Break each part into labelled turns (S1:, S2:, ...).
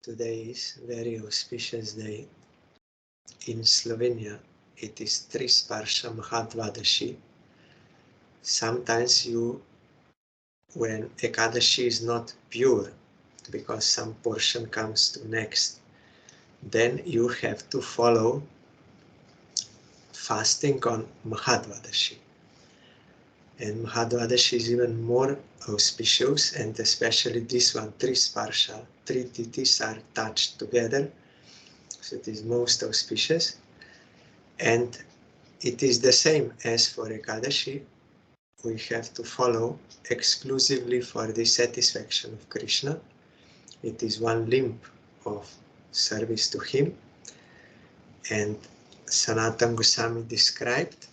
S1: Today is a very auspicious day. In Slovenia, it is Trisparsha Mahadvadashi. Sometimes when Ekadashi is not pure, because some portion comes to next, then you have to follow fasting on Mahadvadashi. And Mahadvadashi is even more auspicious, and especially this one, Trisparsha, 3 tithis are touched together, so it is most auspicious. And it is the same as for Ekadashi. We have to follow exclusively for the satisfaction of Krishna. It is one limb of service to him. And Sanatana Goswami described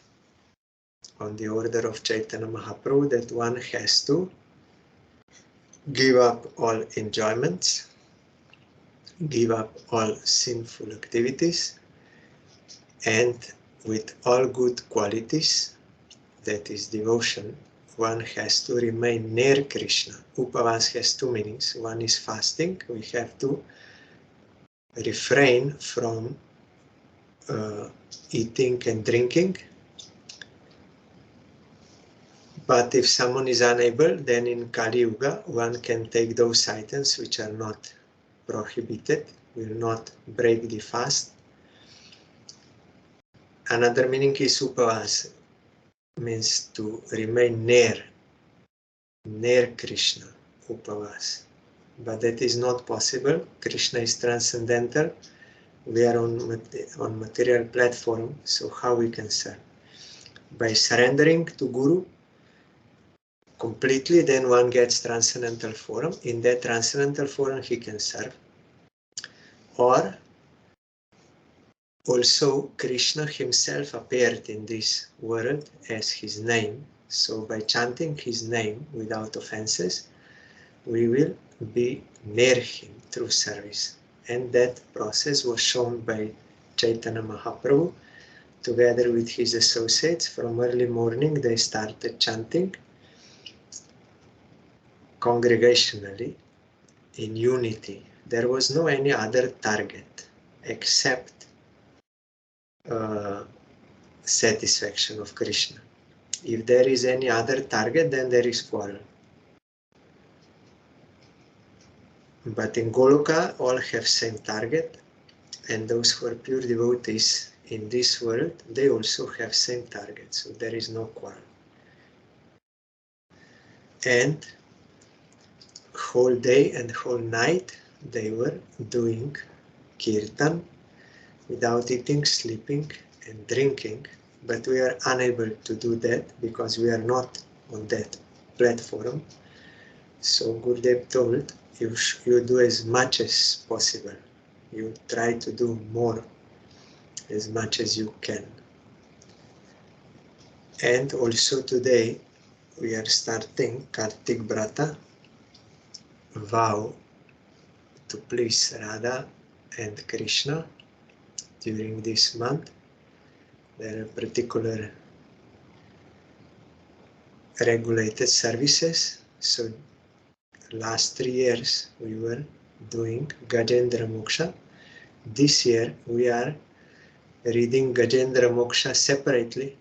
S1: on the order of Chaitanya Mahaprabhu that one has to give up all enjoyments, give up all sinful activities, and with all good qualities, that is devotion, one has to remain near Krishna. Upavas has two meanings. One is fasting. We have to refrain from eating and drinking. But if someone is unable, then in Kali Yuga, one can take those items which are not prohibited, will not break the fast. Another meaning is upavas, means to remain near Krishna, upavas. But that is not possible. Krishna is transcendental. We are on material platform, so how we can serve? By surrendering to Guru completely, then one gets transcendental form. In that transcendental form, he can serve. Or also, Krishna himself appeared in this world as his name. So by chanting his name without offenses, we will be near him through service. And that process was shown by Chaitanya Mahaprabhu. Together with his associates, from early morning they started chanting congregationally in unity. There was no any other target except satisfaction of Krishna. If there is any other target, then there is quarrel. But in Goloka, all have same target, and those who are pure devotees in this world, they also have same target, so there is no quarrel. And whole day and whole night they were doing kirtan without eating, sleeping and drinking, but we are unable to do that because we are not on that platform. So Gurudev told, you do as much as possible. You try to do more, as much as you can. And also today we are starting KARTIK VRATA, vow to please Radha and Krishna during this month. There are particular regulated services. So last 3 years we were doing Gajendra Moksha. This year we are reading Gajendra Moksha separately,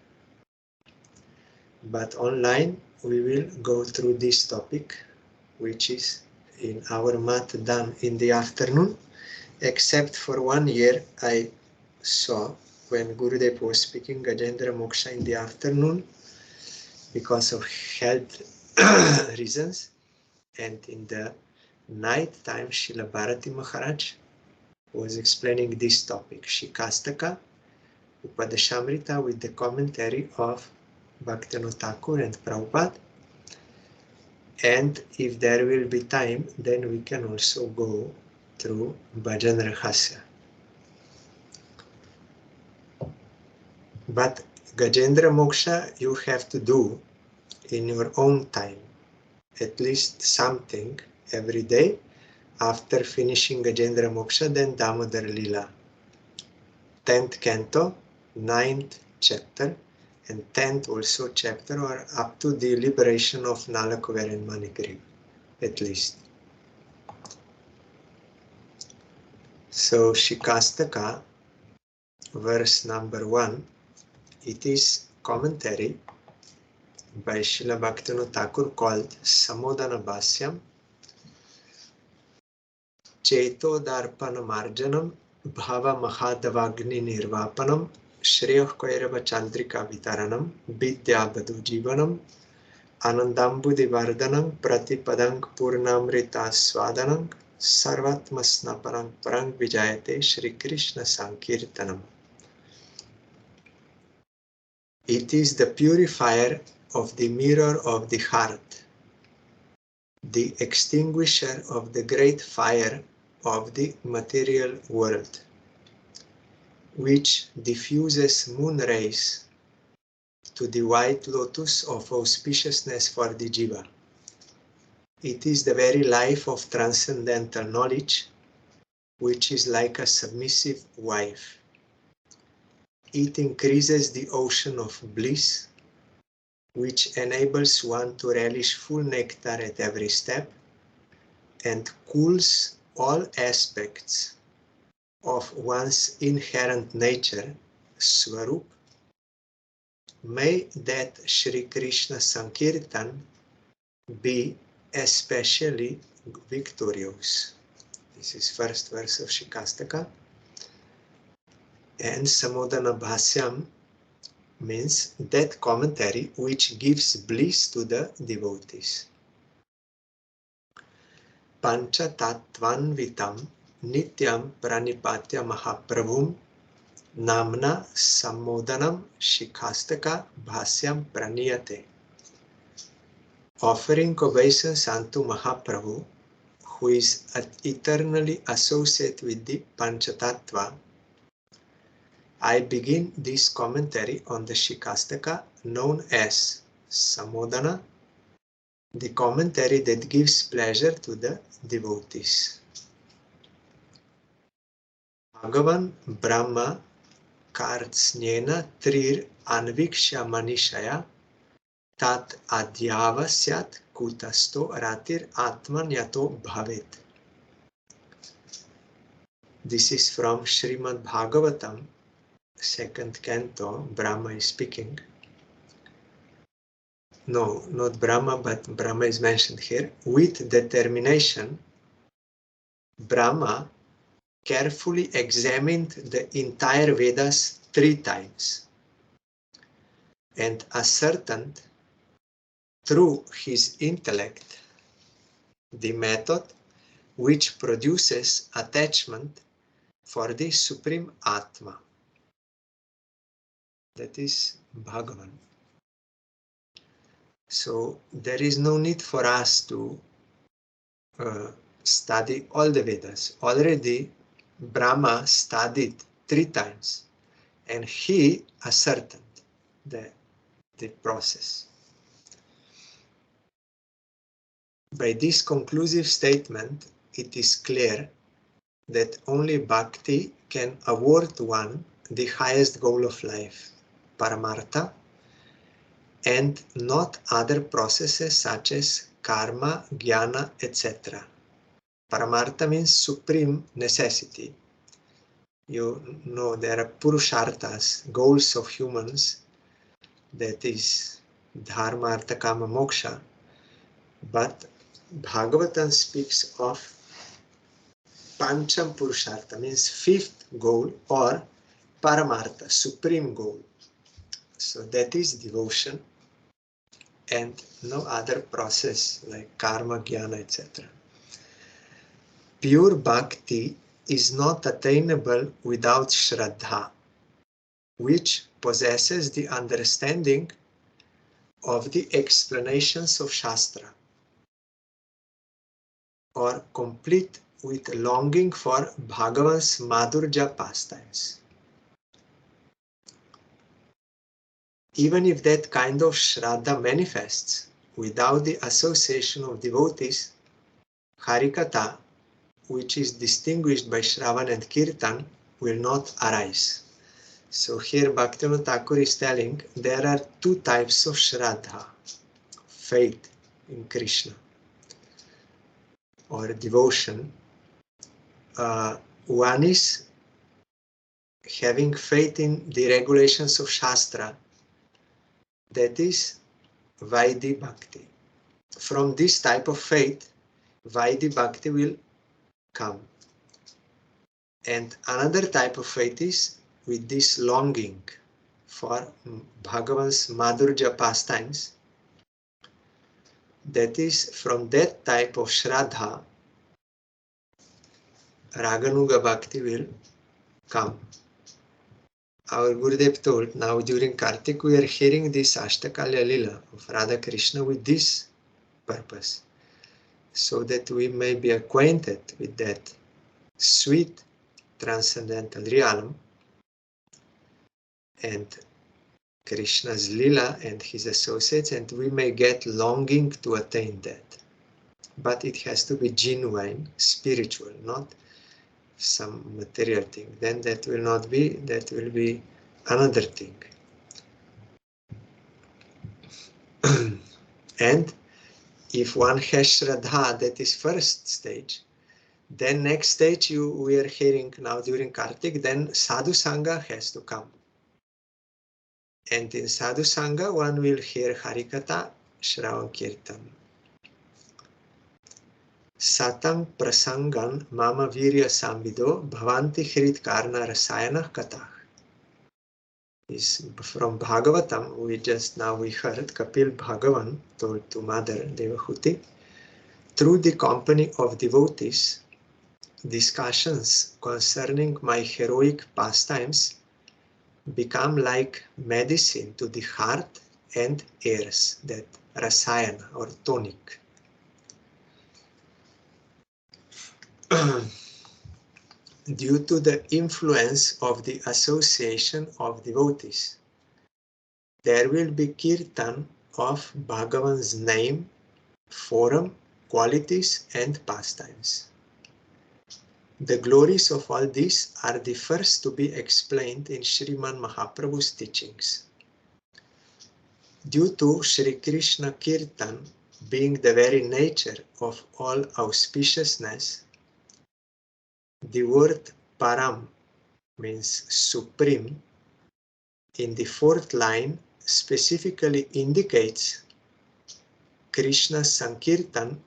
S1: but online we will go through this topic, which is in our mat done in the afternoon, except for 1 year I saw when Gurudev was speaking Gajendra Moksha in the afternoon because of health reasons, and in the night time Srila Bharati Maharaj was explaining this topic, Śikṣāṣṭakam Upadeshamrita, with the commentary of Bhaktivinoda Ṭhākur and Prabhupada. And if there will be time, then we can also go through Bhajan Rahasya. But Gajendra Moksha you have to do in your own time, at least something every day. After finishing Gajendra Moksha, then Damodar Lila, 10th canto, 9th chapter, and 10th also chapter, or up to the liberation of Nalakuver and Manikriv, at least. So Śikṣāṣṭaka, verse number 1, it is commentary by Śrīla Bhaktivinoda Ṭhākur called Sammodana Bhāṣyam, Cheto Darpana Marjanam, Bhava Mahadvagni Nirvapanam, Shreyoh Kairava Chandrika Vitaranam, Vidya Badu Jivanam, Anandambudhi Vardhanam, Pratipadang Purnamrita Swadanam, Sarvatma Snapanam Parang Vijayate Shri Krishna Sankirtanam. It is the purifier of the mirror of the heart, the extinguisher of the great fire of the material world, which diffuses moon rays to the white lotus of auspiciousness for the jiva. It is the very life of transcendental knowledge, which is like a submissive wife. It increases the ocean of bliss, which enables one to relish full nectar at every step, and cools all aspects of one's inherent nature, Swarup. May that Shri Krishna Sankirtan be especially victorious. This is first verse of Śikṣāṣṭaka. And Sammodana Bhāṣyam means that commentary which gives bliss to the devotees. Pancha Tattvanvitam Nityam Pranipatya Mahāprabhum Namna Sammodanam Śikṣāṣṭaka Bhāṣyam Praniyate. Offering obeisance unto Mahāprabhu, who is eternally associated with the Panchatattva, I begin this commentary on the Śikṣāṣṭaka known as Sammodana, the commentary that gives pleasure to the devotees. Bhagavan Brahma Kartsnyena Trir Anvikshya Manishaya Tat Adhyava Syat Kutasto Ratir Atman Yato Bhavet. This is from Śrīmad Bhagavatam, second canto. Brahma is speaking. No, not Brahma, but Brahma is mentioned here. With determination, Brahma carefully examined the entire Vedas 3 times and ascertained through his intellect the method which produces attachment for the Supreme Atma. That is Bhagavan. So there is no need for us to study all the Vedas. Already Brahma studied 3 times and he ascertained the process. By this conclusive statement, it is clear that only Bhakti can award one the highest goal of life, Paramartha, and not other processes such as karma, jnana, etc. Paramartha means supreme necessity. You know there are purusharthas, goals of humans, that is dharma, artha, kama, moksha. But Bhagavatam speaks of Pancham Purushartha, means 5th goal or Paramartha, supreme goal. So that is devotion and no other process like karma, jnana, etc. Pure bhakti is not attainable without Shraddha, which possesses the understanding of the explanations of Shastra, or complete with longing for Bhagavan's Madhurja pastimes. Even if that kind of Shraddha manifests without the association of devotees, Harikatha, which is distinguished by Shravan and Kirtan, will not arise. So here Bhaktivinoda Ṭhākur is telling there are 2 types of Shraddha, faith in Krishna or devotion, one is having faith in the regulations of Shastra, that is Vaidhi Bhakti. From this type of faith, Vaidhi Bhakti will come. And another type of faith is with this longing for Bhagavan's Madhurya pastimes. That is, from that type of Shraddha, Raganuga Bhakti will come. Our Gurudev told, now during Kartik we are hearing this Ashtakalya Lila of Radha Krishna with this purpose, so that we may be acquainted with that sweet transcendental realm and Krishna's Lila and his associates, and we may get longing to attain that. But it has to be genuine, spiritual, not some material thing. Then that will not be, that will be another thing. And if one has Shraddha, that is first stage, then next stage we are hearing now during Kartik, then Sadhu Sangha has to come. And in Sadhu Sangha one will hear Harikatha, Shravan Kirtan. Satam prasangan mama virya samvido bhavanti hrit karna rasayana katah. Is from Bhagavatam. We heard Kapil Bhagavan told to Mother Devahuti, through the company of devotees, discussions concerning my heroic pastimes become like medicine to the heart and ears, that rasayana or tonic. Due to the influence of the association of devotees, there will be kirtan of Bhagavan's name, form, qualities and pastimes. The glories of all these are the first to be explained in Śrīman Mahāprabhu's teachings. Due to Shri Krishna Kirtan being the very nature of all auspiciousness, the word Param means supreme in the fourth line specifically indicates Krishna's Sankirtan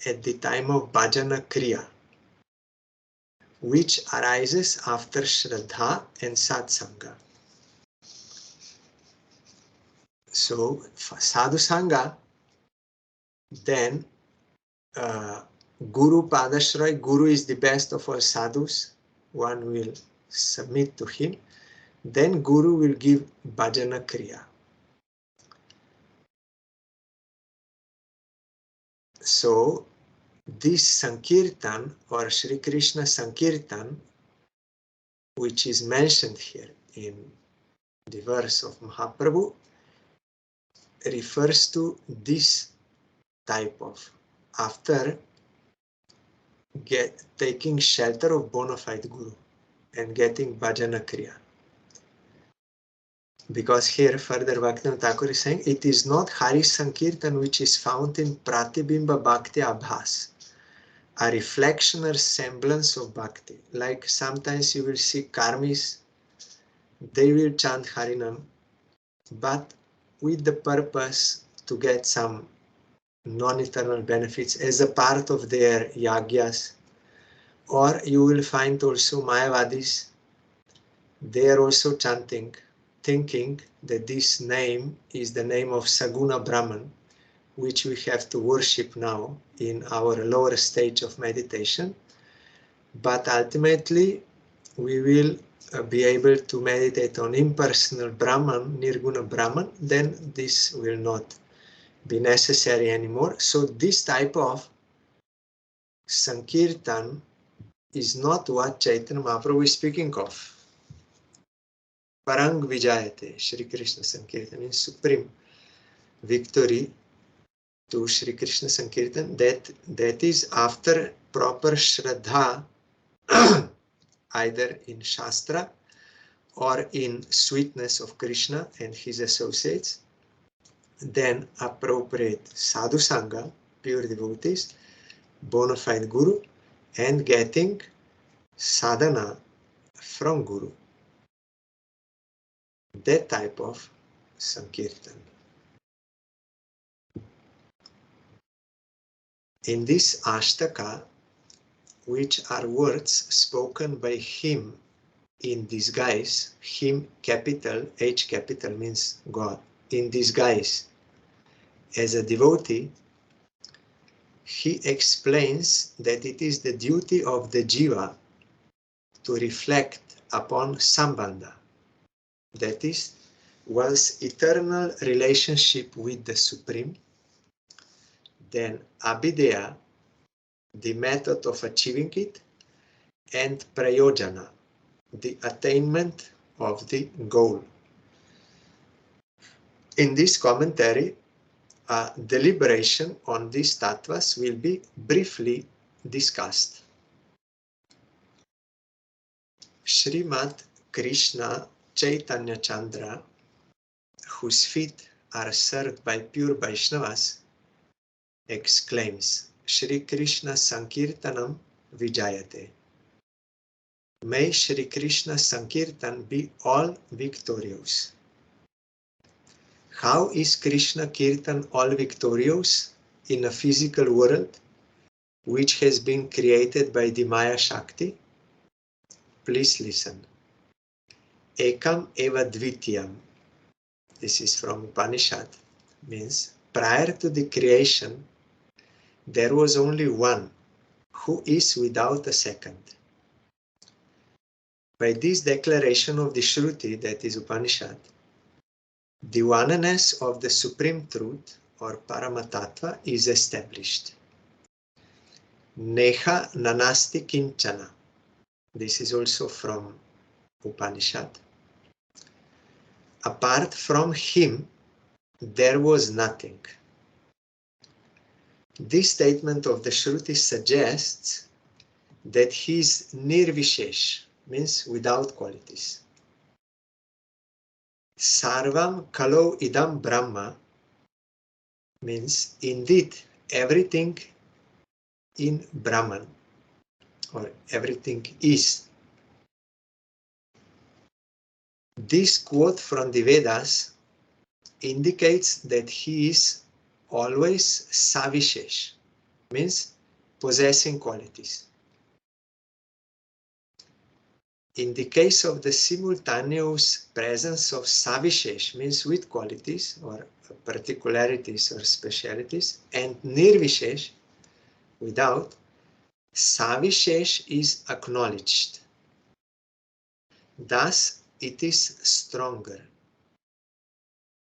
S1: at the time of Bhajana Kriya, which arises after Shraddha and Satsanga. So, Sadhu Sangha, then Guru Padashray, Guru is the best of all sadhus, one will submit to him, then Guru will give Bhajana Kriya. So, this Sankirtan or Shri Krishna Sankirtan, which is mentioned here in the verse of Mahaprabhu, refers to this type of, after taking shelter of bona fide Guru and getting Bhajana Kriya. Because here further Bhaktivinoda Ṭhākur is saying, it is not Hari Sankirtan which is found in Pratibimba Bhakti Abhas, a reflection or semblance of Bhakti. Like sometimes you will see karmis, they will chant Harinam, but with the purpose to get some non-eternal benefits as a part of their yagyas. Or you will find also Mayavadis, they are also chanting, thinking that this name is the name of Saguna Brahman, which we have to worship now in our lower stage of meditation. But ultimately, we will be able to meditate on impersonal Brahman, Nirguna Brahman, then this will not be necessary anymore. So this type of Sankirtan is not what Chaitanya Mahaprabhu is speaking of. Parang Vijayate, Shri Krishna Sankirtan means supreme victory to Shri Krishna Sankirtan. That is after proper Shraddha, either in Shastra or in sweetness of Krishna and his associates, then appropriate Sadhu Sangha, pure devotees, bona fide Guru, and getting sadhana from Guru. That type of Sankirtan. In this Ashtaka, which are words spoken by him in disguise, him capital, H capital means God, in disguise as a devotee, he explains that it is the duty of the jiva to reflect upon Sambandha, that is, one's eternal relationship with the Supreme, then Abhideya, the method of achieving it, and Prayojana, the attainment of the goal. In this commentary, a deliberation on these tattvas will be briefly discussed. Srimad Krishna Chaitanya Chandra, whose feet are served by pure Vaishnavas, exclaims, Shri Krishna Sankirtanam Vijayate. May Shri Krishna Sankirtan be all victorious. How is Krishna Kirtan all victorious in a physical world which has been created by the Maya Shakti? Please listen. Ekam eva dvitiyam. This is from Upanishad. Means prior to the creation, there was only one who is without a second. By this declaration of the Shruti, that is Upanishad, the oneness of the Supreme Truth or Paramatattva is established. Neha nanasti kinchana. This is also from Upanishad. Apart from him, there was nothing. This statement of the Shruti suggests that he is nirvishesh, means without qualities. Sarvam kalo idam Brahma means indeed everything in Brahman or everything is. This quote from the Vedas indicates that he is always savishesh, means possessing qualities. In the case of the simultaneous presence of savishesh, means with qualities or particularities or specialities, and nirvishesh, without, savishesh is acknowledged. Thus, it is stronger.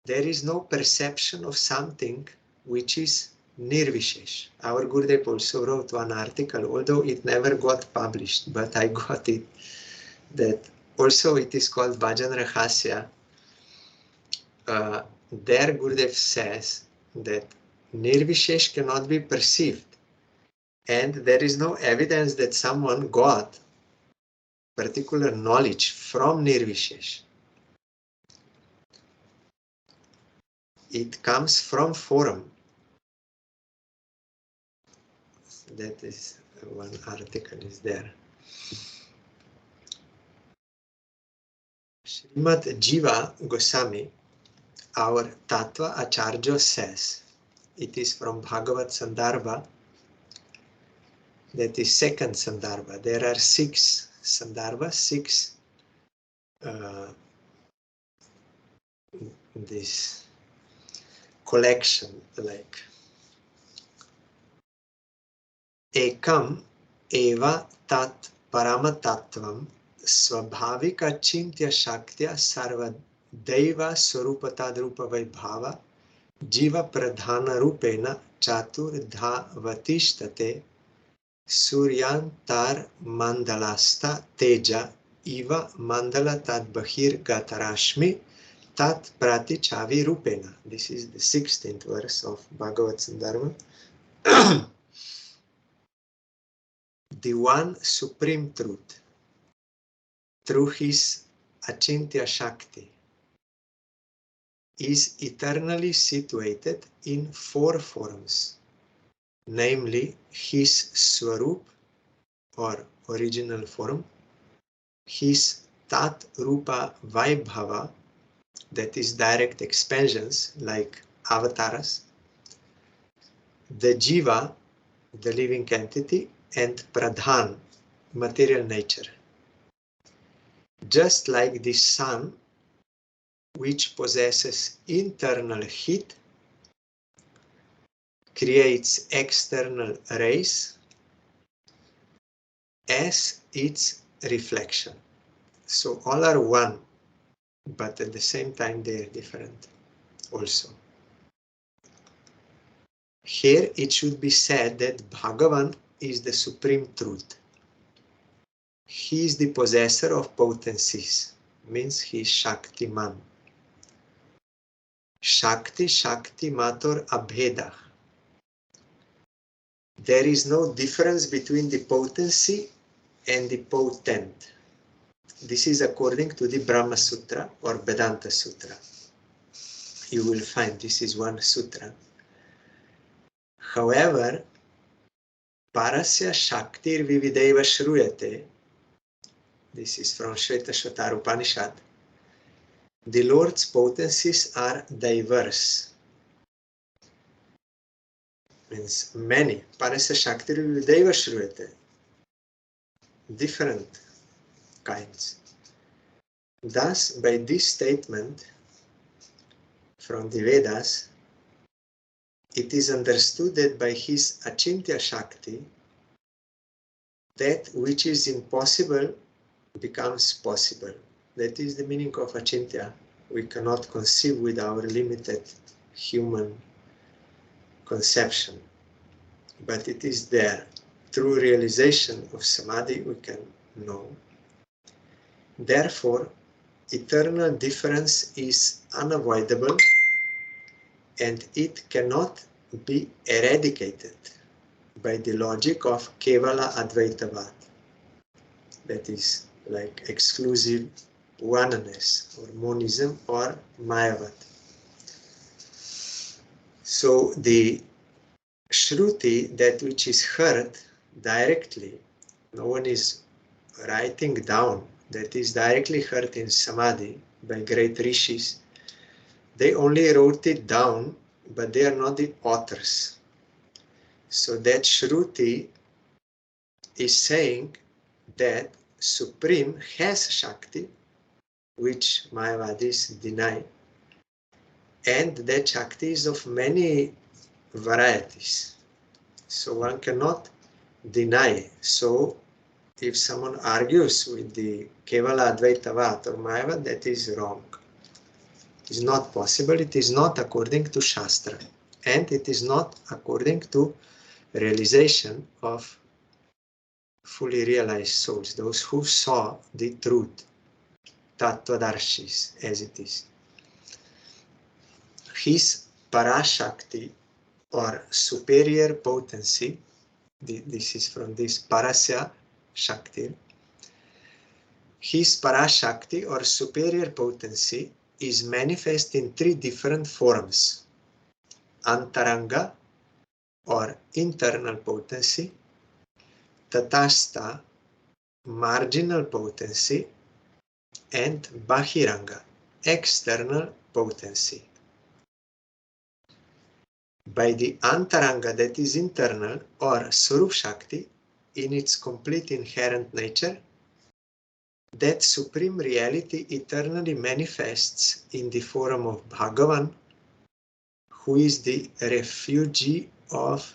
S1: There is no perception of something which is nirvishesh. Our Gurudev also wrote one article, although it never got published, but I got it, that also it is called Bhajan Rahasya. There Gurudev says that nirvishesh cannot be perceived, and there is no evidence that someone got particular knowledge from nirvishesh. It comes from forum. That is one article is there. Srimad Jiva Goswami, our Tattva Acharya, says, it is from Bhagavad Sandarbha, that is second Sandarbha. There are 6 Sandarbhas, 6 this collection, like Ekam eva tat paramatattvam svabhavika chintya shaktya sarva deva swarupatadrupa vaibhava jiva pradhana rupena chaturdhavatishtate suryantar mandalasta teja iva mandala tadbahir gatarashmi tat prati chavi rupena. This is the 16th verse of Bhagavad Sandarbha. The one supreme truth, through his Achintya Shakti, is eternally situated in 4 forms, namely his Swarup or original form, his Tat Rupa Vaibhava, that is direct expansions like avatars, the Jiva, the living entity, and Pradhan, material nature. Just like the sun, which possesses internal heat, creates external rays as its reflection. So all are one, but at the same time they are different also. Here it should be said that Bhagavan is the supreme truth. He is the possessor of potencies, means he is Shaktiman. Shakti Shakti Mator Abheda. There is no difference between the potency and the potent. This is according to the Brahma Sutra or Vedanta Sutra. You will find this is one sutra. However, Parasya Shaktir Vivideva Shruyate, this is from Shvetashvatara Upanishad, the Lord's potencies are diverse. Means many. Parasya Shaktir Vivideva Shruyate. Different kinds. Thus, by this statement from the Vedas, it is understood that by his Achintya Shakti, that which is impossible becomes possible. That is the meaning of Achintya. We cannot conceive with our limited human conception. But it is there. Through realization of Samadhi, we can know. Therefore, eternal difference is unavoidable and it cannot be eradicated by the logic of Kevala Advaitavad. That is like exclusive oneness or monism or Mayavad. So the Shruti, that which is heard directly, no one is writing down, that is directly heard in Samadhi by great rishis. They only wrote it down, but they are not the authors. So that Shruti is saying that Supreme has Shakti, which Mayavadis deny, and that Shakti is of many varieties. So one cannot deny. So if someone argues with the Kevala Advaitavad or Mayavad, that is wrong. It is not possible. It is not according to Shastra. And it is not according to realization of fully realized souls, those who saw the truth, Tattvadarshis, as it is. His Parashakti or superior potency, this is from this Parasya Shakti, his Parashakti or superior potency is manifest in three different forms: Antaranga or internal potency, Tatastha, marginal potency, and Bahiranga, external potency. By the Antaranga, that is internal, or Swarup Shakti, in its complete inherent nature, that supreme reality eternally manifests in the form of Bhagavan, who is the refuge of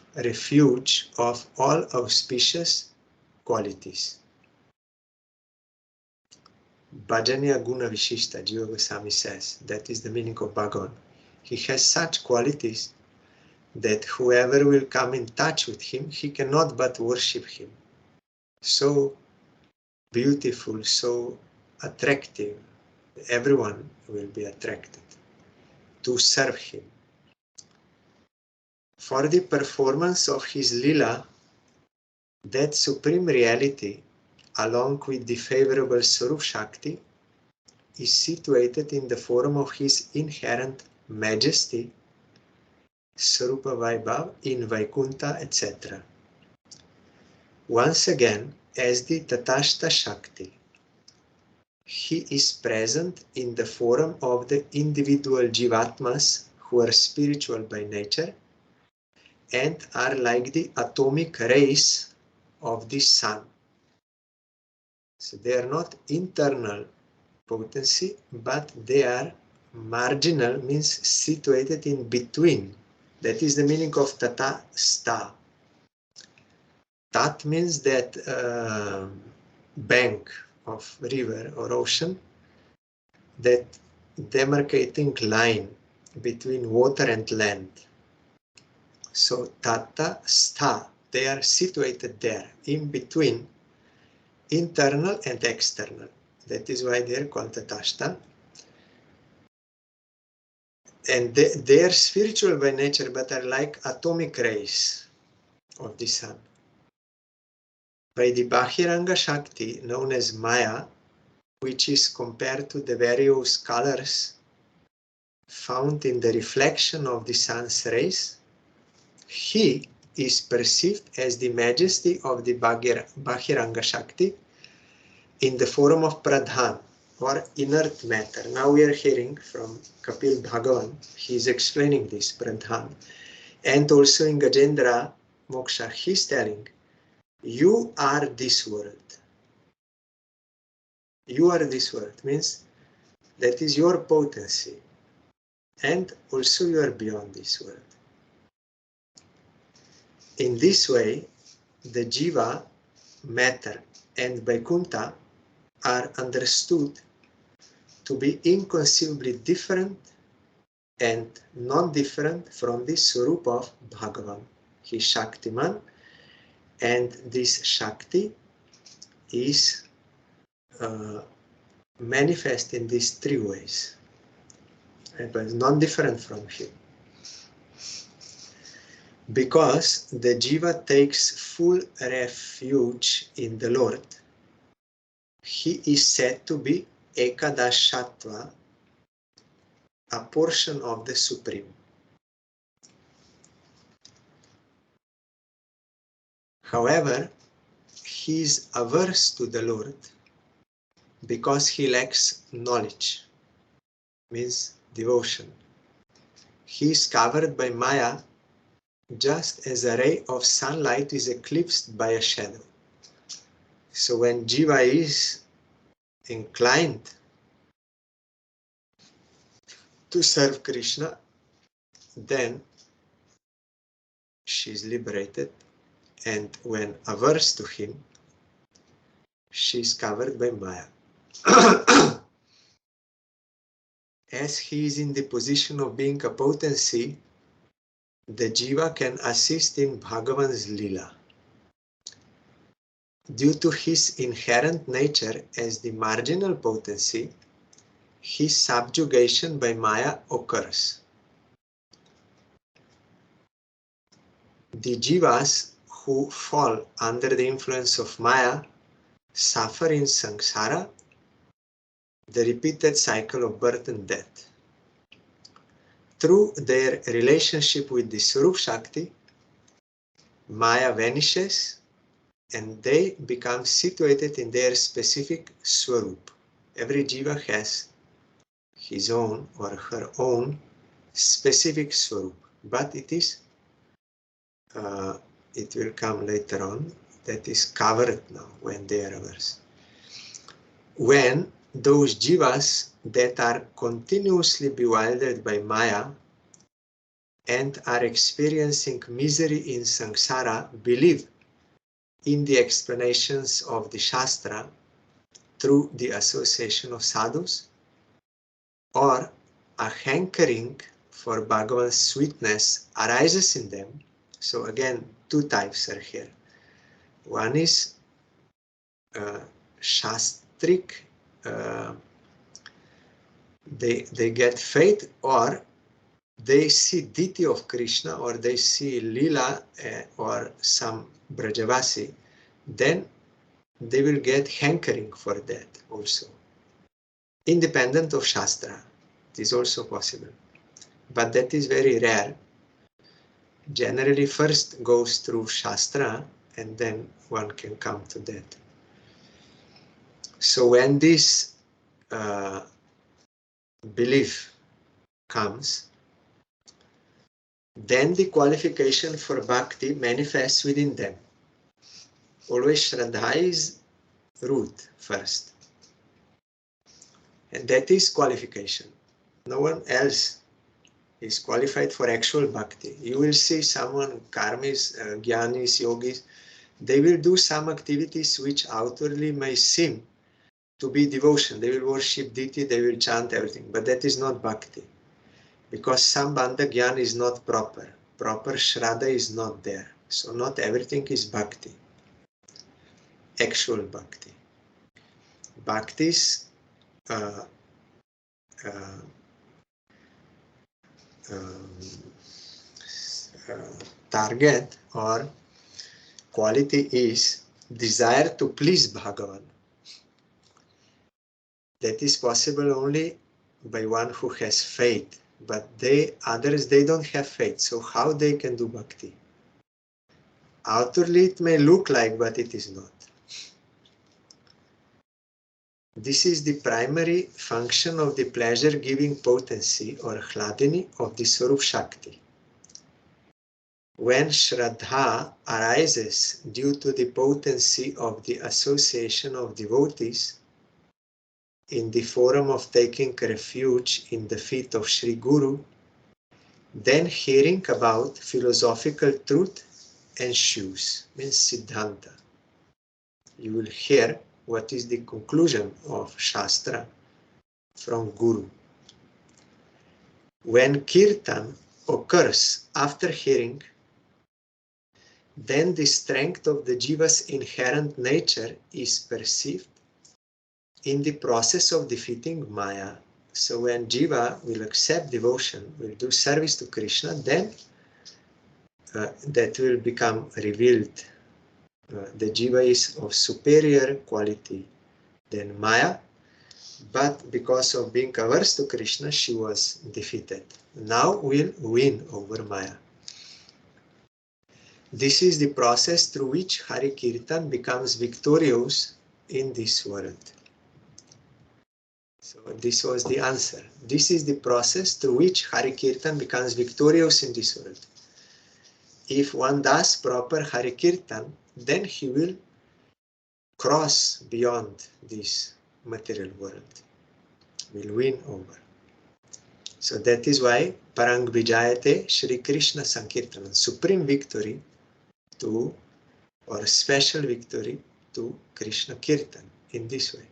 S1: all auspicious qualities. Bhajanya Guna Vishishta, Jiva Goswami says, that is the meaning of Bhagavan. He has such qualities that whoever will come in touch with him, he cannot but worship him. So beautiful, so attractive, everyone will be attracted to serve him. For the performance of his lila, that supreme reality, along with the favorable Swarup Shakti, is situated in the form of his inherent majesty, Swarupa Vaibhav, in Vaikunta, etc. Once again, as the Tatastha Shakti. He is present in the form of the individual Jivatmas who are spiritual by nature and are like the atomic rays of the sun. So they are not internal potency, but they are marginal, means situated in between. That is the meaning of Tatastha. Tat means that bank of river or ocean, that demarcating line between water and land. So Tata, Stha, they are situated there, in between internal and external. That is why they are called Tatastha. And they are spiritual by nature, but are like atomic rays of the sun. By the Bahiranga Shakti, known as Maya, which is compared to the various colors found in the reflection of the sun's rays, he is perceived as the majesty of the Bahiranga Shakti in the form of Pradhan, or inert matter. Now we are hearing from Kapil Bhagavan, he is explaining this Pradhan. And also in Gajendra Moksha, he is telling, you are this world. You are this world, means that is your potency. And also you are beyond this world. In this way, the Jiva, matter, and Vaikuntha are understood to be inconceivably different and non-different from the Swarup of Bhagavan. He is Shaktiman, and this Shakti is manifest in these three ways, but non-different from him. Because the Jiva takes full refuge in the Lord, he is said to be Ekadashatva, a portion of the Supreme. However, he is averse to the Lord because he lacks knowledge, means devotion. He is covered by Maya just as a ray of sunlight is eclipsed by a shadow. So when Jiva is inclined to serve Krishna, then she is liberated, and when averse to him, she is covered by Maya. As he is in the position of being a potency, the Jiva can assist in Bhagavan's Lila. Due to his inherent nature as the marginal potency, his subjugation by Maya occurs. The Jivas who fall under the influence of Maya suffer in samsara, the repeated cycle of birth and death. Through their relationship with the Swarup Shakti, Maya vanishes and they become situated in their specific Swarup. Every Jiva has his own or her own specific Swarup, but it is, it will come later on, that is covered now when they are averse. When those Jivas that are continuously bewildered by Maya and are experiencing misery in samsara believe in the explanations of the Shastra through the association of sadhus, or a hankering for Bhagavan's sweetness arises in them. So again, two types are here. One is shastric, they get faith, or they see deity of Krishna, or they see Lila or some Brajavasi, then they will get hankering for that also. Independent of Shastra, it is also possible. But that is very rare. Generally first goes through Shastra and then one can come to that. So when this belief comes, then the qualification for bhakti manifests within them. Always Shraddha is root first. And that is qualification. No one else is qualified for actual bhakti. You will see someone, karmis, jnanis, yogis, they will do some activities which outwardly may seem to be devotion. They will worship deity, they will chant everything, but that is not bhakti. Because Sambandha Gyan is not proper. Proper Shraddha is not there. So not everything is bhakti. Actual bhakti. Bhakti's target or quality is desire to please Bhagavan. That is possible only by one who has faith, but others don't have faith. So how they can do bhakti? Outwardly it may look like, but it is not. This is the primary function of the pleasure-giving potency or hladini of the Swarup Shakti. When Shraddha arises due to the potency of the association of devotees in the form of taking refuge in the feet of Sri Guru, then hearing about philosophical truth ensues, means Siddhānta. You will hear what is the conclusion of Shastra from Guru. When Kirtan occurs after hearing, then the strength of the jiva's inherent nature is perceived in the process of defeating Maya. So when jiva will accept devotion, will do service to Krishna, then that will become revealed. The jiva is of superior quality than Maya, but because of being averse to Krishna, she was defeated. Now will win over Maya. This is the process through which Hari Kirtan becomes victorious in this world. So this was the answer. This is the process through which Hari Kirtan becomes victorious in this world. If one does proper Hari Kirtan, then he will cross beyond this material world, will win over. So that is why Parang Vijayate Shri Krishna Sankirtanam, supreme victory to, or special victory to Krishna Kirtan, in this way.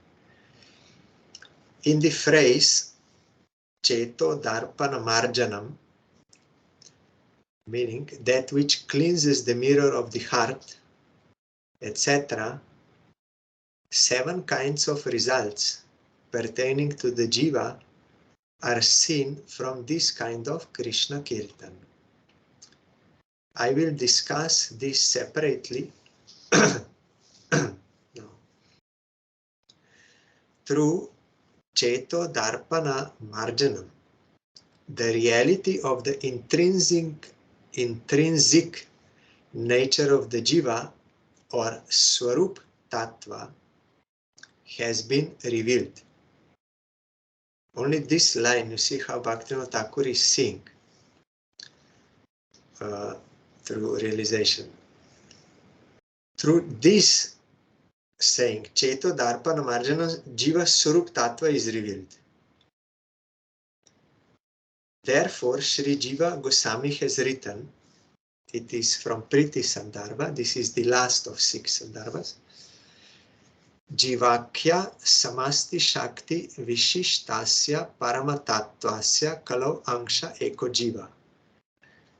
S1: In the phrase Cheto Darpana Marjanam, meaning that which cleanses the mirror of the heart, etc., 7 kinds of results pertaining to the jiva are seen from this kind of Krishna Kirtan. I will discuss this separately now. Through Cheto Darpana Marjanam, the reality of the intrinsic nature of the jiva or Swarup Tattva has been revealed. Only this line, you see how Bhaktivinoda Ṭhākur is seeing through realization. Through this saying, Cheto Darpana Marjana, Jiva Swarup Tattva is revealed. Therefore, Sri Jiva Goswami has written, it is from Priti Sandarbha, this is the last of 6 Sandarbhas, Jivakya Samasti Shakti Vishishtasya Paramatattvasya Kalau Angsha Eko Jiva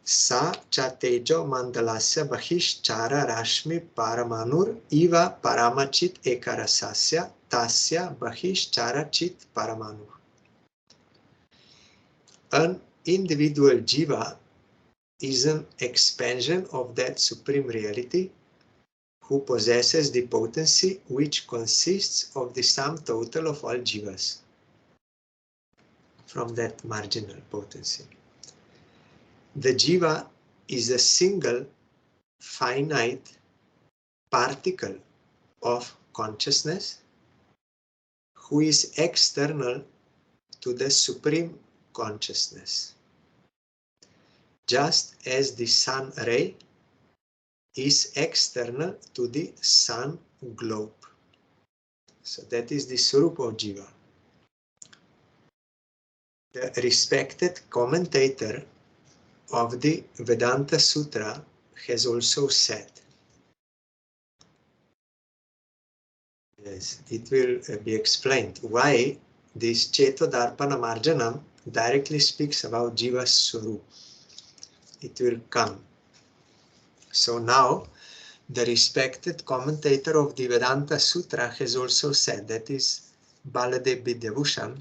S1: Sa Chatejo Mandalasya Bahish Chara Rashmi Paramanur Iva Paramachit Ekarasasya Tasya Bahish Chara Chit Paramanur. An individual jiva is an expansion of that supreme reality who possesses the potency which consists of the sum total of all jivas, from that marginal potency. The jiva is a single, finite, particle of consciousness who is external to the supreme consciousness. Just as the sun ray is external to the sun globe. So that is the Swarupa of Jiva. The respected commentator of the Vedanta Sutra has also said, yes, it will be explained why this Chetodarpana Marjanam directly speaks about Jiva's Swarup. It will come. So now, the respected commentator of the Vedanta Sutra has also said, that is Baladev Vidyabhushan,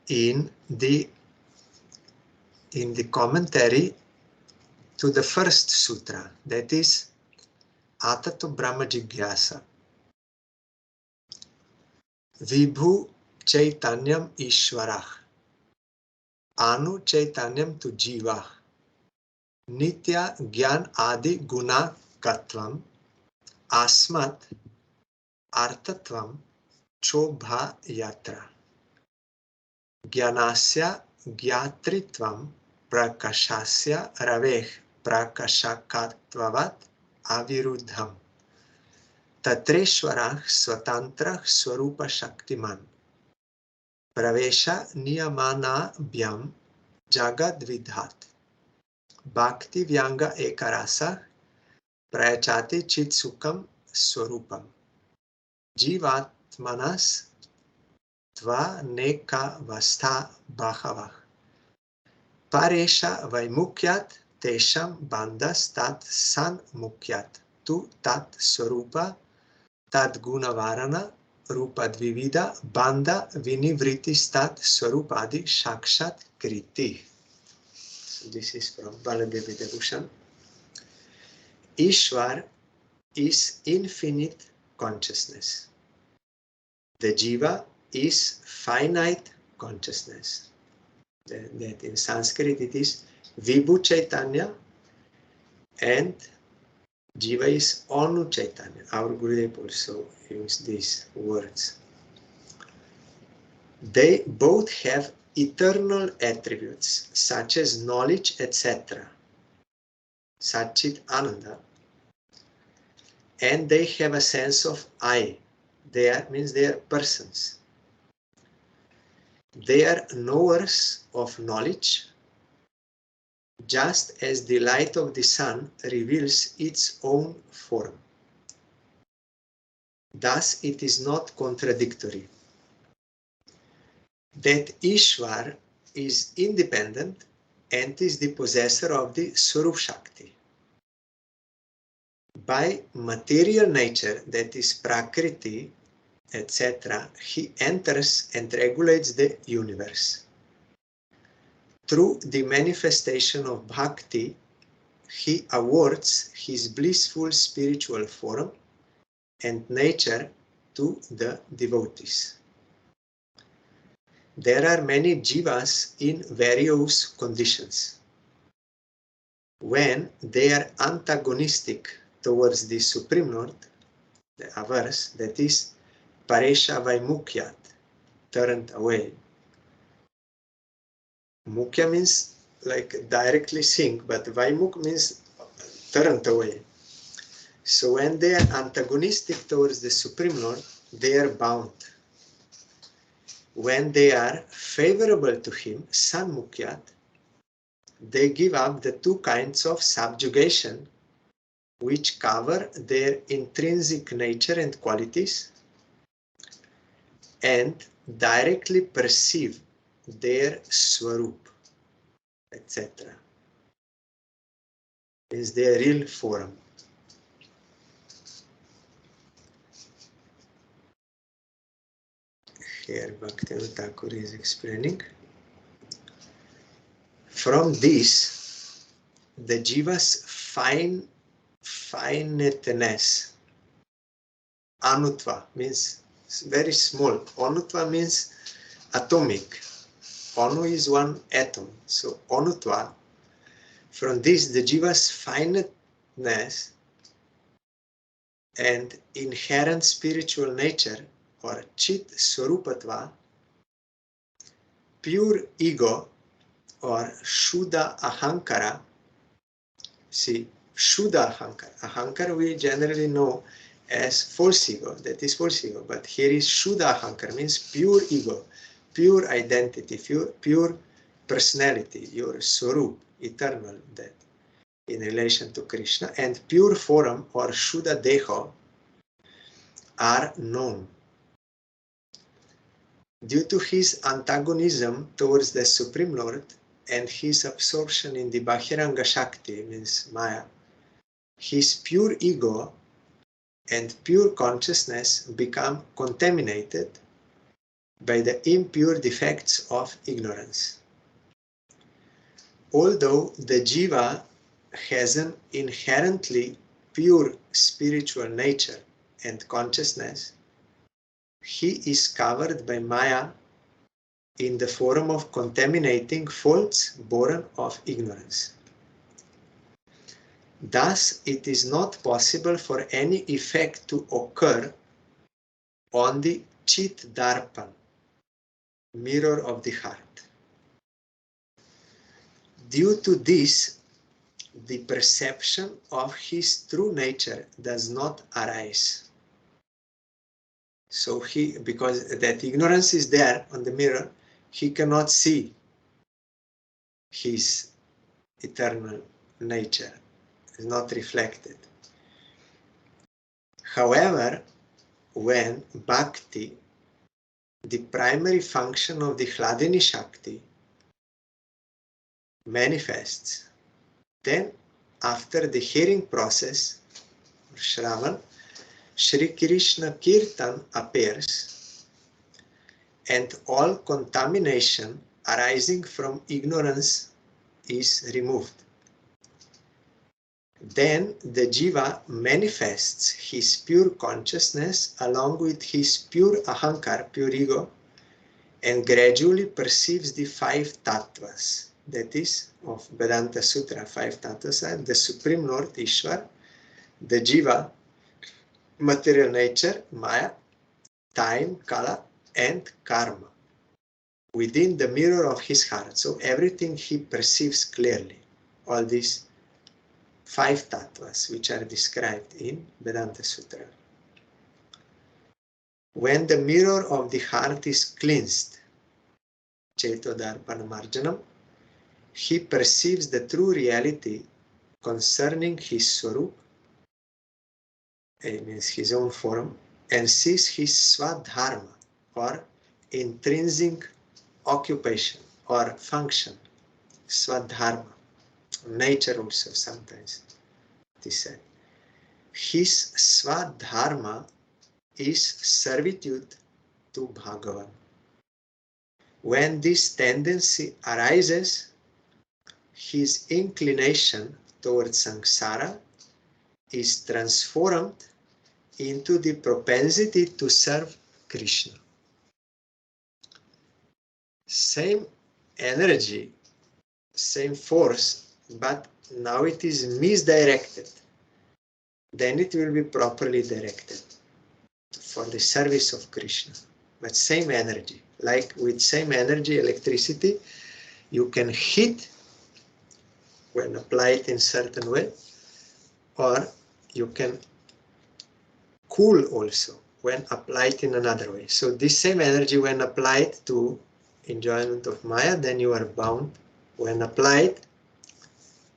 S1: in the commentary to the first sutra, that is Atato Brahma Jigyasa. Vibhu Chaitanyam Ishvarah, Anu Chaitanyam tu Jiva, Nitya Gyan Adi Guna Katvam, Asmat Artatvam Chobha Yatra, Gyanasya Gyatritvam Prakashasya Raveh Prakashakatvavat Aviruddham, Tatreshwarah Swatantrah Swarupa Shaktiman, Pravesha Niyamana Bhyam Jagad Vidhat, Bhakti Vyanga Ekarasa Prayachati Chitsukam Swarupam, Jivatmanas Tva Neka Vastha Bhahavah, Paresha Vaimukyat Tesham Bandas Tat San Mukyat, Tu Tat Swarupa Tat Gunavarana Rupa Dvivida Banda Vinivriti Stat Swarupadi Shakshat Kriti. So this is from Baladev Vidyabhushan. Ishvar is infinite consciousness. The Jiva is finite consciousness. That in Sanskrit it is Vibhu Chaitanya, and Jiva is Anu Chaitanya. Our Gurudev also used these words. They both have eternal attributes such as knowledge, etc. Satchit Ananda, and they have a sense of I. Means they are persons. They are knowers of knowledge, just as the light of the sun reveals its own form. Thus it is not contradictory that Ishvar is independent and is the possessor of the Swarup Shakti. By material nature, that is Prakriti, etc., he enters and regulates the universe. Through the manifestation of Bhakti, he awards his blissful spiritual form and nature to the devotees. There are many jivas in various conditions. When they are antagonistic towards the Supreme Lord, the averse, that is Paresha Vaimukyat, turned away. Mukhya means like directly sink, but Vaimuk means turned away. So when they are antagonistic towards the Supreme Lord, they are bound. When they are favorable to him, Sanmukyat, they give up the two kinds of subjugation which cover their intrinsic nature and qualities, and directly perceive their Swarup, etc. Is their real form. Here Bhaktivinoda Ṭhākur is explaining. From this, the jiva's finiteness, anutva means very small. Anutva means atomic. Anu is one atom. So anutva, from this the jiva's and inherent spiritual nature, or Chit Swarupatva, pure ego or Shuddha Ahankara. See, Shuddha Ahankara. Ahankara we generally know as false ego, that is false ego, but here is Shuddha Ahankara, means pure ego, pure identity, pure personality, your Swarup, eternal, that in relation to Krishna, and pure form or Shuddha Deho are known. Due to his antagonism towards the Supreme Lord and his absorption in the Bahiranga Shakti, means Maya, his pure ego and pure consciousness become contaminated by the impure defects of ignorance. Although the Jiva has an inherently pure spiritual nature and consciousness, he is covered by Maya in the form of contaminating faults born of ignorance. Thus, it is not possible for any effect to occur on the Chit Darpan, mirror of the heart. Due to this, the perception of his true nature does not arise. So because that ignorance is there on the mirror, he cannot see his eternal nature. Is not reflected. However, when Bhakti, the primary function of the Hladini Shakti, manifests, then after the hearing process, or Shravan, Shri Krishna Kirtan appears, and all contamination arising from ignorance is removed. Then the Jiva manifests his pure consciousness along with his pure ahankar, pure ego, and gradually perceives the 5 tattvas, that is, of Vedanta Sutra, 5 tattvas are the Supreme Lord, Ishvara, the Jiva, material nature, Maya, time, Kala, and Karma, within the mirror of his heart. So everything he perceives clearly, all these 5 tattvas which are described in Vedanta Sutra. When the mirror of the heart is cleansed, Cheto Darpana Marjanam, he perceives the true reality concerning his Swarup, it means his own form, and sees his Swadharma, or intrinsic occupation or function, Swadharma, nature also sometimes it is said. His Swadharma is servitude to Bhagavan. When this tendency arises, his inclination towards samsara is transformed into the propensity to serve Krishna. Same energy, same force, but now it is misdirected. Then it will be properly directed for the service of Krishna. But same energy, like with same energy, electricity, you can heat when applied in certain way, or you can cool also when applied in another way. So this same energy, when applied to enjoyment of Maya, then you are bound. When applied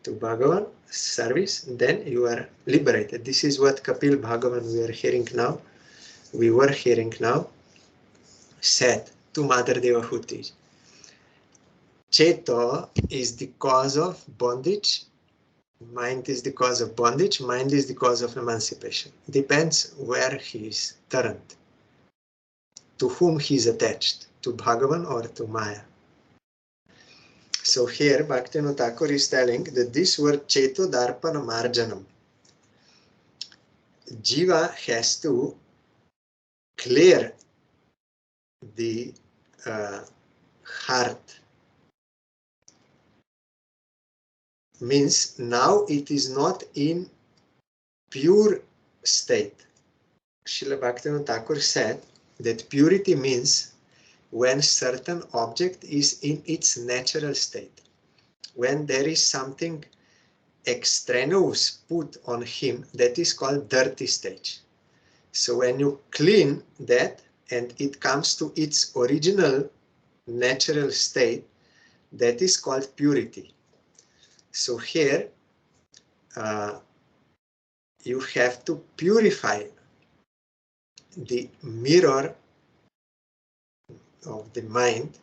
S1: to Bhagavan service, then you are liberated. This is what Kapil Bhagavan we were hearing now, said to Mother Devahuti. Cheto is the cause of bondage, mind is the cause of bondage, mind is the cause of emancipation. Depends where he is turned, to whom he is attached, to Bhagavan or to Maya. So here Bhaktivinoda Ṭhākur is telling that this word Cheto Darpana Marjanam, Jiva has to clear the heart. Means now it is not in pure state. Srila Bhaktivinoda Ṭhākur said that purity means when certain object is in its natural state. When there is something extraneous put on him, that is called dirty stage. So when you clean that and it comes to its original natural state, that is called purity. So here you have to purify the mirror of the mind.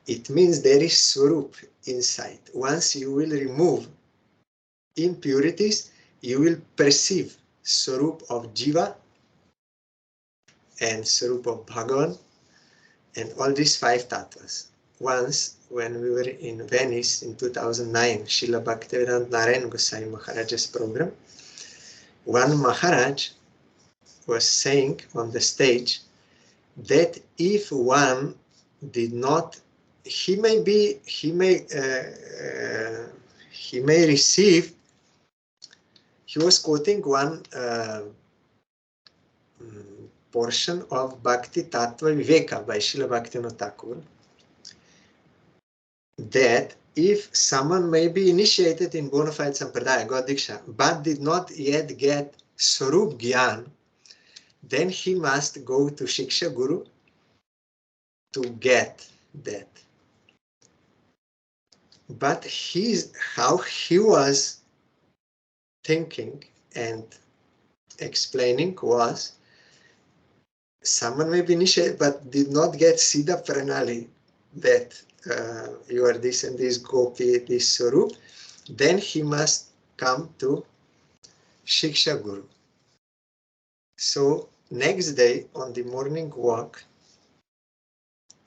S1: It means there is Swarup inside. Once you will remove impurities, you will perceive Swarup of Jiva and Swarup of Bhagavan and all these 5 tattvas. Once, when we were in Venice in 2009, Srila Bhaktivedanta Narayan Goswami Maharaj's program, one Maharaj was saying on the stage that if one did not, he may receive. He was quoting one portion of Bhakti Tattva Viveka by Srila Bhaktivinoda Ṭhākur, that if someone may be initiated in bona fide sampradaya, God Diksha, but did not yet get Swarup Gyan, then he must go to Shiksha Guru to get that. But how he was thinking and explaining was, someone may be initiated but did not get Siddha Pranali, that you are this and this Gopi, this Swarup, then he must come to Shiksha Guru. So next day on the morning walk,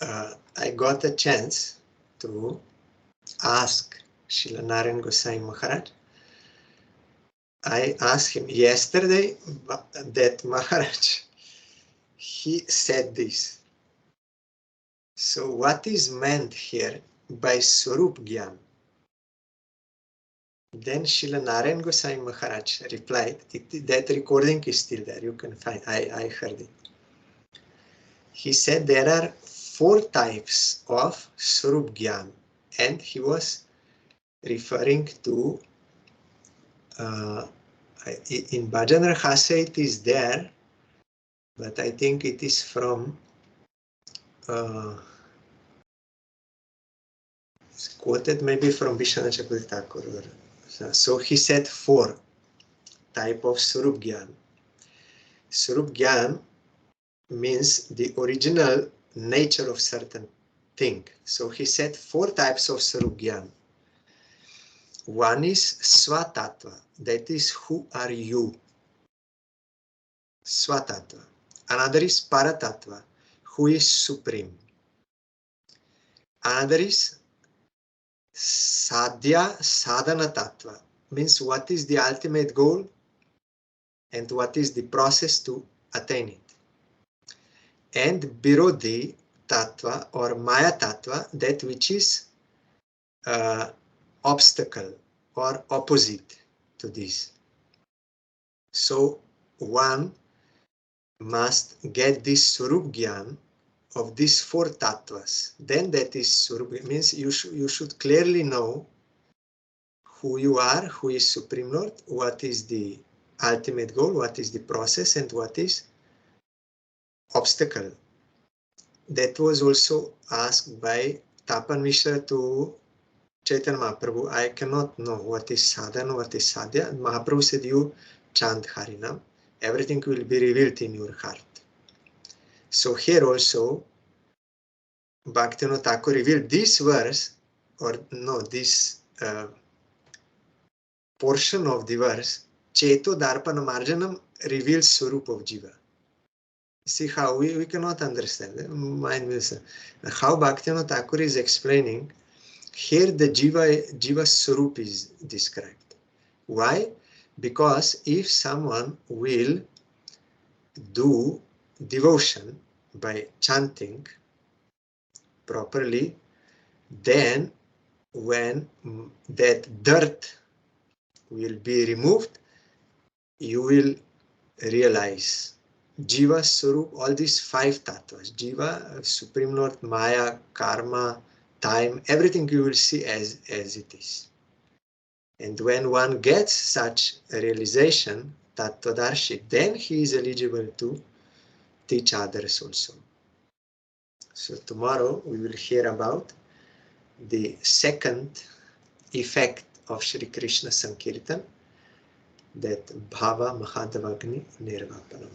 S1: I got a chance to ask Srila Narayan Goswami Maharaj. I asked him yesterday that Maharaj, he said this. So what is meant here by Swarup Gyan? Then Srila Narayan Goswami Maharaj replied, that recording is still there, you can find, I heard it. He said there are 4 types of Swarup Gyan, and he was referring to, in Bhajan Rahasya it is there, but I think it is from, it's quoted maybe from Vishwanath Chakravarti Ṭhākur. So he said 4 type of Swarup Gyan. Swarup Gyan means the original nature of certain thing. So he said 4 types of Swarup Gyan. One is Swatattva, that is who are you. Swatattva. Another is Paratattva, who is supreme. Another is Sadhya Sadhana Tattva, means what is the ultimate goal and what is the process to attain it. And Birodhi Tattva or Maya Tattva, that which is obstacle or opposite to this. So one must get this Swarup Gyan of these 4 tattvas. Then that is Swarup, means you should clearly know who you are, who is Supreme Lord, what is the ultimate goal, what is the process, and what is obstacle. That was also asked by Tapan Mishra to Chaitanya Mahaprabhu. I cannot know what is sadhana, what is sadhya. And Mahaprabhu said, you chant Harinam, everything will be revealed in your heart. So here also, Bhaktivinoda Ṭhākur revealed this verse, or no, this portion of the verse, Cheto Darpana Marjanam reveals Swarup of Jiva. See how we cannot understand. Mind will say, how Bhaktivinoda Ṭhākur is explaining, here the Jiva Swarup is described. Why? Because if someone will do devotion by chanting properly, then when that dirt will be removed, you will realize Jiva, Swarup, all these 5 tattvas, Jiva, Supreme Lord, Maya, Karma, time, everything you will see as it is. And when one gets such a realization, Tattvadarshi, then he is eligible to teach others also. So tomorrow we will hear about the second effect of Shri Krishna Sankirtan, that Bhava Mahadavagni Nirvapanam.